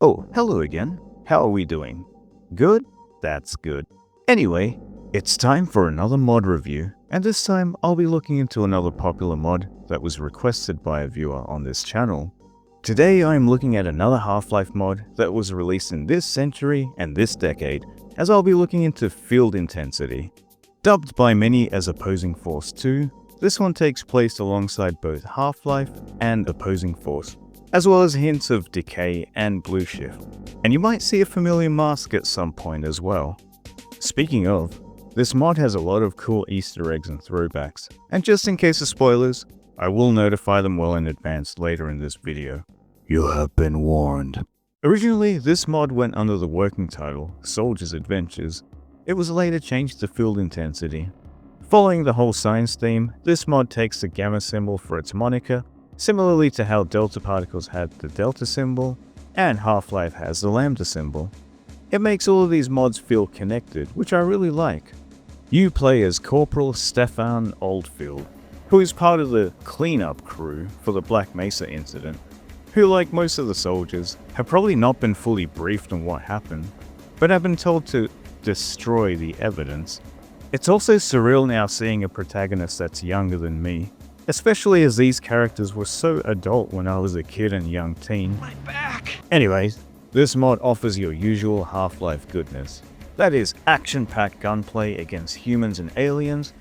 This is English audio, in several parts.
Oh, hello again. How are we doing? Good? That's good. Anyway, it's time for another mod review, and this time I'll be looking into another popular mod that was requested by a viewer on this channel. Today I'm looking at another Half-Life mod that was released in this century and this decade, as I'll be looking into Field Intensity. Dubbed by many as Opposing Force 2, this one takes place alongside both Half-Life and Opposing Force, as well as hints of Decay and Blue Shift, and you might see a familiar mask at some point as well. Speaking of, this mod has a lot of cool Easter eggs and throwbacks, and just in case of spoilers, I will notify them well in advance later in this video. You have been warned. Originally, this mod went under the working title, Soldier's Adventures. It was later changed to Field Intensity. Following the whole science theme, this mod takes the gamma symbol for its moniker, similarly to how Delta Particles had the Delta symbol, and Half-Life has the Lambda symbol. It makes all of these mods feel connected, which I really like. You play as Corporal Stefan Oldfield, who is part of the cleanup crew for the Black Mesa incident, who, like most of the soldiers, have probably not been fully briefed on what happened, but have been told to destroy the evidence. It's also surreal now seeing a protagonist that's younger than me, especially as these characters were so adult when I was a kid and young teen. My back! Anyways, this mod offers your usual Half-Life goodness. That is action-packed gunplay against humans and aliens,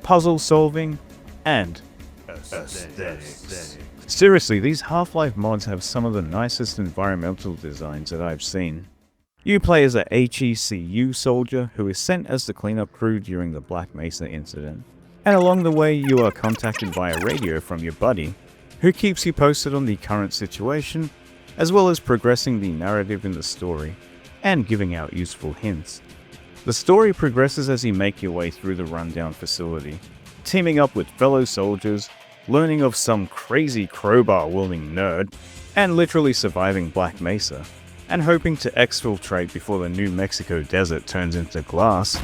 puzzle solving, and aesthetics. Seriously, these Half-Life mods have some of the nicest environmental designs that I've seen. You play as a HECU soldier who is sent as the cleanup crew during the Black Mesa incident. And along the way, you are contacted via radio from your buddy, who keeps you posted on the current situation, as well as progressing the narrative in the story, and giving out useful hints. The story progresses as you make your way through the rundown facility, teaming up with fellow soldiers, learning of some crazy crowbar-wielding nerd, and literally surviving Black Mesa, and hoping to exfiltrate before the New Mexico desert turns into glass.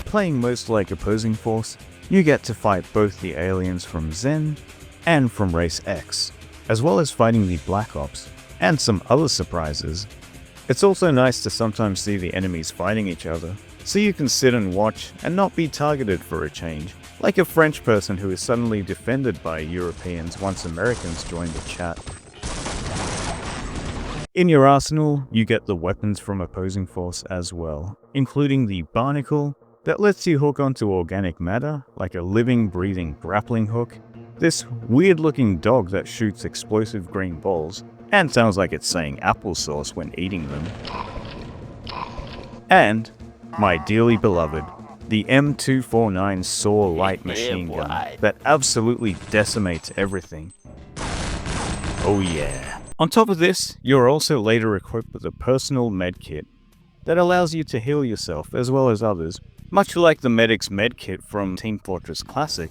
Playing most like Opposing Force, you get to fight both the aliens from Zen and from Race X, as well as fighting the Black Ops, and some other surprises. It's also nice to sometimes see the enemies fighting each other, so you can sit and watch and not be targeted for a change, like a French person who is suddenly defended by Europeans once Americans join the chat. In your arsenal, you get the weapons from Opposing Force as well, including the Barnacle, that lets you hook onto organic matter, like a living, breathing grappling hook, this weird-looking dog that shoots explosive green balls, and sounds like it's saying applesauce when eating them, and, my dearly beloved, the M249 SAW light machine gun that absolutely decimates everything. Oh yeah. On top of this, you're also later equipped with a personal medkit that allows you to heal yourself as well as others, much like the Medic's medkit from Team Fortress Classic,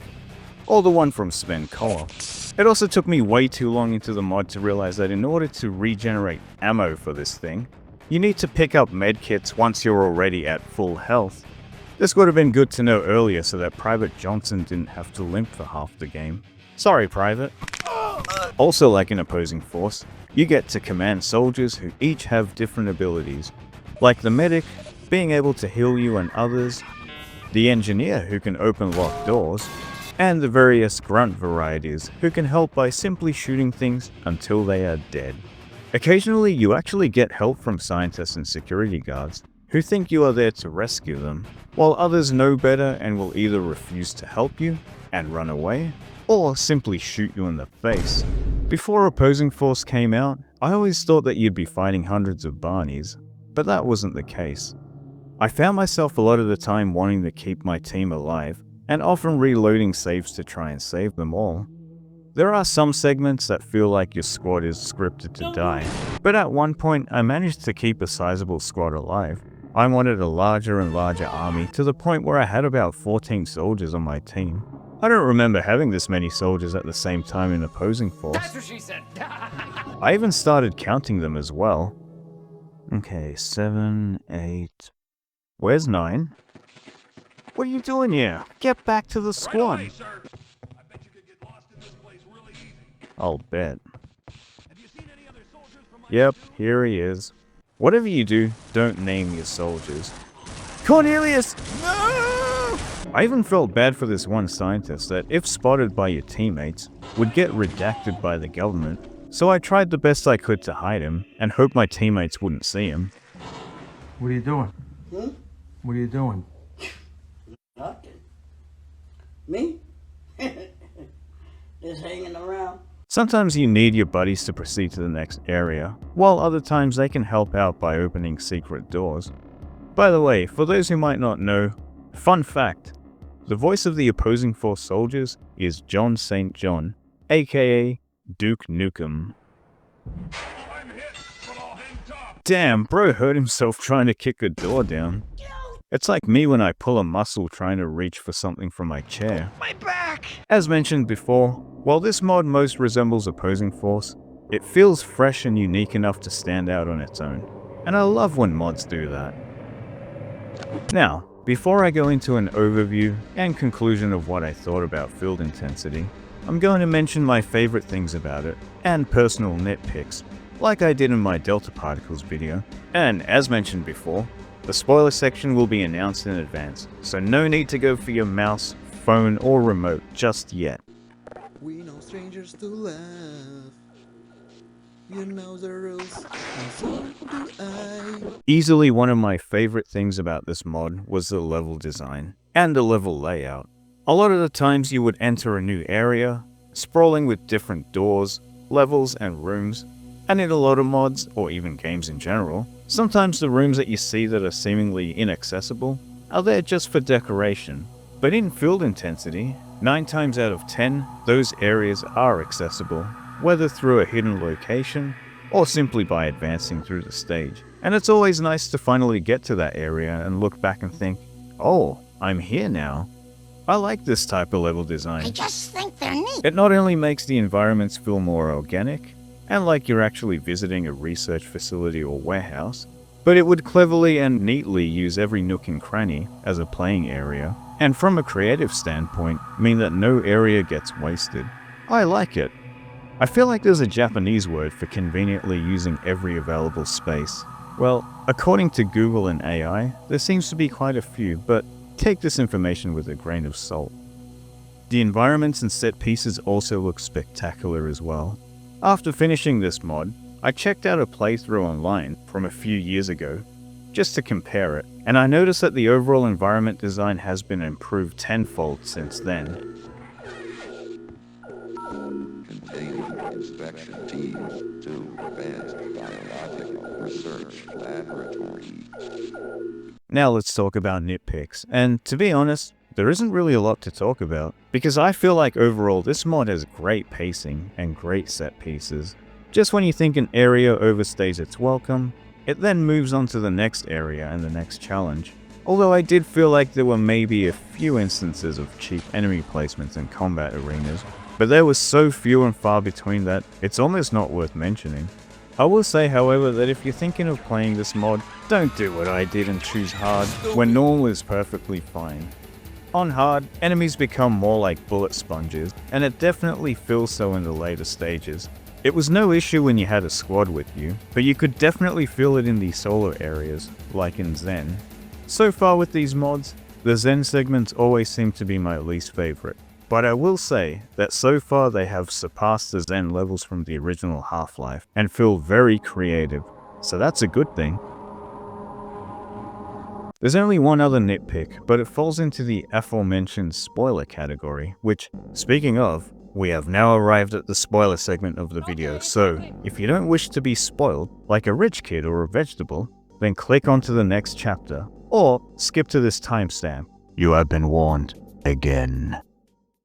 or the one from Spend Co-op. It also took me way too long into the mod to realize that in order to regenerate ammo for this thing, you need to pick up medkits once you're already at full health. This would have been good to know earlier so that Private Johnson didn't have to limp for half the game. Sorry, Private. Also, like in Opposing Force, you get to command soldiers who each have different abilities, like the medic being able to heal you and others, the engineer who can open locked doors, and the various grunt varieties who can help by simply shooting things until they are dead. Occasionally, you actually get help from scientists and security guards who think you are there to rescue them, while others know better and will either refuse to help you and run away, or simply shoot you in the face. Before Opposing Force came out, I always thought that you'd be fighting hundreds of Barneys, but that wasn't the case. I found myself a lot of the time wanting to keep my team alive, and often reloading saves to try and save them all. There are some segments that feel like your squad is scripted to die, but at one point I managed to keep a sizable squad alive. I wanted a larger and larger army to the point where I had about 14 soldiers on my team. I don't remember having this many soldiers at the same time in Opposing Force. That's what she said. I even started counting them as well. Okay, 7, 8... Where's 9? What are you doing here? Get back to the squad. Right away, sir. I bet you could get lost in this place really easy. I'll bet. Have you seen any other soldiers from my Yep, here he is. Whatever you do, don't name your soldiers. Cornelius! No! I even felt bad for this one scientist that, if spotted by your teammates, would get redacted by the government, so I tried the best I could to hide him and hope my teammates wouldn't see him. What are you doing? What are you doing? Nothing. Me? Just hanging around. Sometimes you need your buddies to proceed to the next area, while other times they can help out by opening secret doors. By the way, for those who might not know, fun fact, the voice of the opposing force soldiers is John St. John, aka Duke Nukem. Damn, bro hurt himself trying to kick a door down. It's like me when I pull a muscle trying to reach for something from my chair. My back! As mentioned before, while this mod most resembles opposing force, it feels fresh and unique enough to stand out on its own. And I love when mods do that. Now, before I go into an overview and conclusion of what I thought about field intensity, I'm going to mention my favorite things about it, and personal nitpicks, like I did in my Delta Particles video. And as mentioned before, the spoiler section will be announced in advance, so no need to go for your mouse, phone, or remote just yet. We know strangers to laugh. You know the rules, and so do I. Easily one of my favorite things about this mod was the level design, and the level layout. A lot of the times you would enter a new area, sprawling with different doors, levels, and rooms, and in a lot of mods, or even games in general, sometimes the rooms that you see that are seemingly inaccessible are there just for decoration. But in field intensity, 9 times out of 10, those areas are accessible, whether through a hidden location, or simply by advancing through the stage. And it's always nice to finally get to that area and look back and think, oh, I'm here now. I like this type of level design. I just think they're neat. It not only makes the environments feel more organic, and like you're actually visiting a research facility or warehouse, but it would cleverly and neatly use every nook and cranny as a playing area, and from a creative standpoint, mean that no area gets wasted. I like it. I feel like there's a Japanese word for conveniently using every available space. Well, according to Google and AI, there seems to be quite a few, but take this information with a grain of salt. The environments and set pieces also look spectacular as well. After finishing this mod, I checked out a playthrough online from a few years ago, just to compare it, and I noticed that the overall environment design has been improved tenfold since then. Containing inspection teams to advanced biological research laboratory. Now let's talk about nitpicks, and to be honest, there isn't really a lot to talk about, because I feel like overall this mod has great pacing and great set pieces. Just when you think an area overstays its welcome, it then moves on to the next area and the next challenge. Although I did feel like there were maybe a few instances of cheap enemy placements in combat arenas, but there was so few and far between that it's almost not worth mentioning. I will say, however, that if you're thinking of playing this mod, don't do what I did and choose hard, when normal is perfectly fine. On hard, enemies become more like bullet sponges, and it definitely feels so in the later stages. It was no issue when you had a squad with you, but you could definitely feel it in the solo areas, like in Zen. So far with these mods, the Zen segments always seem to be my least favorite, but I will say that so far they have surpassed the Zen levels from the original Half-Life, and feel very creative, so that's a good thing. There's only one other nitpick, but it falls into the aforementioned spoiler category, which, speaking of, we have now arrived at the spoiler segment of the video, so if you don't wish to be spoiled, like a rich kid or a vegetable, then click onto the next chapter, or skip to this timestamp. You have been warned again.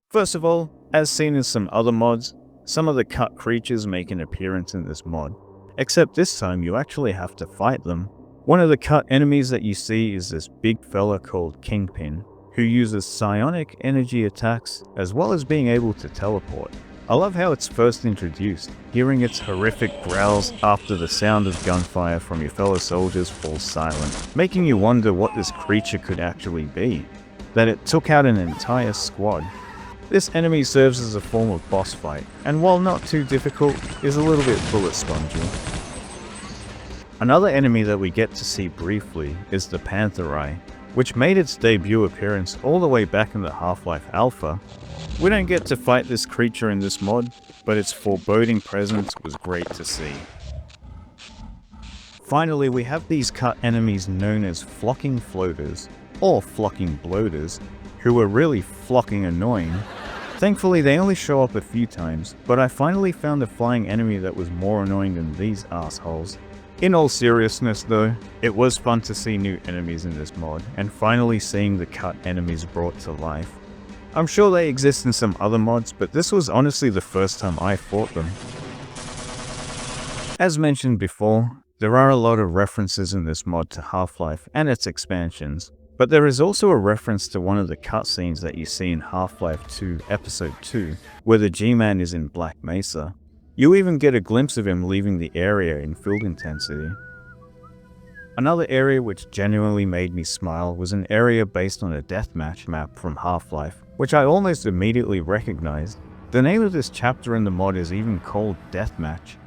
First of all, as seen in some other mods, some of the cut creatures make an appearance in this mod, except this time you actually have to fight them. One of the cut enemies that you see is this big fella called Kingpin, who uses psionic energy attacks as well as being able to teleport. I love how it's first introduced, hearing its horrific growls after the sound of gunfire from your fellow soldiers falls silent, making you wonder what this creature could actually be, that it took out an entire squad. This enemy serves as a form of boss fight, and while not too difficult, is a little bit bullet spongy. Another enemy that we get to see briefly is the Panther Eye, which made its debut appearance all the way back in the Half-Life Alpha. We don't get to fight this creature in this mod, but its foreboding presence was great to see. Finally, we have these cut enemies known as flocking floaters, or flocking bloaters, who are really flocking annoying. Thankfully, they only show up a few times, but I finally found a flying enemy that was more annoying than these assholes. In all seriousness though, it was fun to see new enemies in this mod, and finally seeing the cut enemies brought to life. I'm sure they exist in some other mods, but this was honestly the first time I fought them. As mentioned before, there are a lot of references in this mod to Half-Life and its expansions, but there is also a reference to one of the cutscenes that you see in Half-Life 2 Episode 2, where the G-Man is in Black Mesa. You even get a glimpse of him leaving the area in Field Intensity. Another area which genuinely made me smile was an area based on a deathmatch map from Half-Life, which I almost immediately recognized. The name of this chapter in the mod is even called Deathmatch.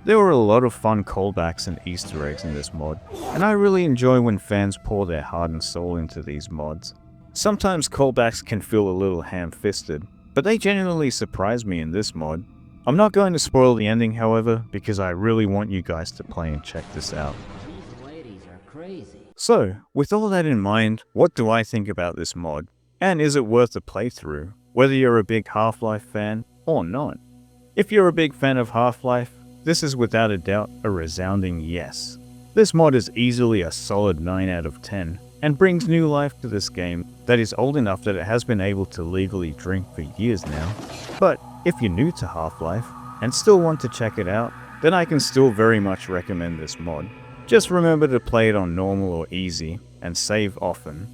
There were a lot of fun callbacks and Easter eggs in this mod, and I really enjoy when fans pour their heart and soul into these mods. Sometimes callbacks can feel a little ham-fisted, but they genuinely surprise me in this mod. I'm not going to spoil the ending, however, because I really want you guys to play and check this out. These ladies are crazy. So, with all that in mind, what do I think about this mod? And is it worth a playthrough, whether you're a big Half-Life fan or not? If you're a big fan of Half-Life, this is without a doubt a resounding yes. This mod is easily a solid 9 out of 10, and brings new life to this game that is old enough that it has been able to legally drink for years now. But if you're new to Half-Life and still want to check it out, then I can still very much recommend this mod. Just remember to play it on normal or easy, and save often.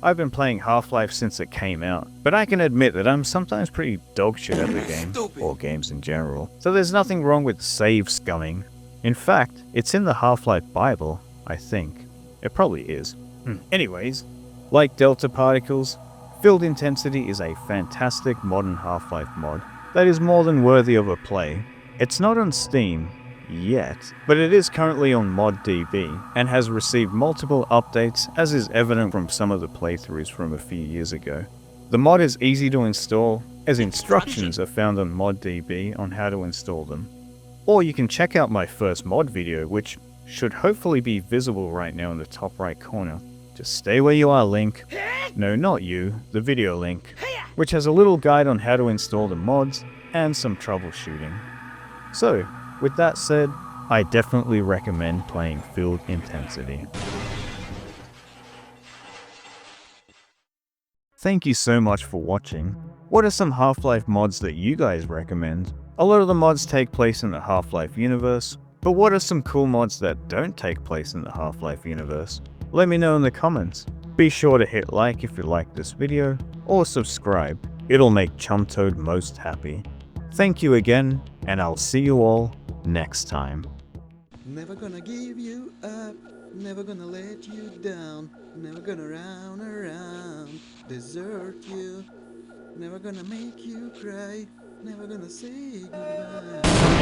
I've been playing Half-Life since it came out, but I can admit that I'm sometimes pretty dogshit at the game, or games in general, so there's nothing wrong with save scumming. In fact, it's in the Half-Life Bible, I think. It probably is. Anyways, like Delta Particles, Field Intensity is a fantastic modern Half-Life mod that is more than worthy of a play. It's not on Steam yet, but it is currently on ModDB and has received multiple updates, as is evident from some of the playthroughs from a few years ago. The mod is easy to install, as instructions are found on ModDB on how to install them. Or you can check out my first mod video, which should hopefully be visible right now in the top right corner. Just stay where you are, link. No, not you, the video link, which has a little guide on how to install the mods and some troubleshooting. So, with that said, I definitely recommend playing Field Intensity. Thank you so much for watching. What are some Half-Life mods that you guys recommend? A lot of the mods take place in the Half-Life universe, but what are some cool mods that don't take place in the Half-Life universe? Let me know in the comments. Be sure to hit like if you like this video, or subscribe. It'll make Chumtoad most happy. Thank you again, and I'll see you all next time. Never gonna give you up, never gonna let you down, never gonna round around, desert you, never gonna make you cry, never gonna say goodbye.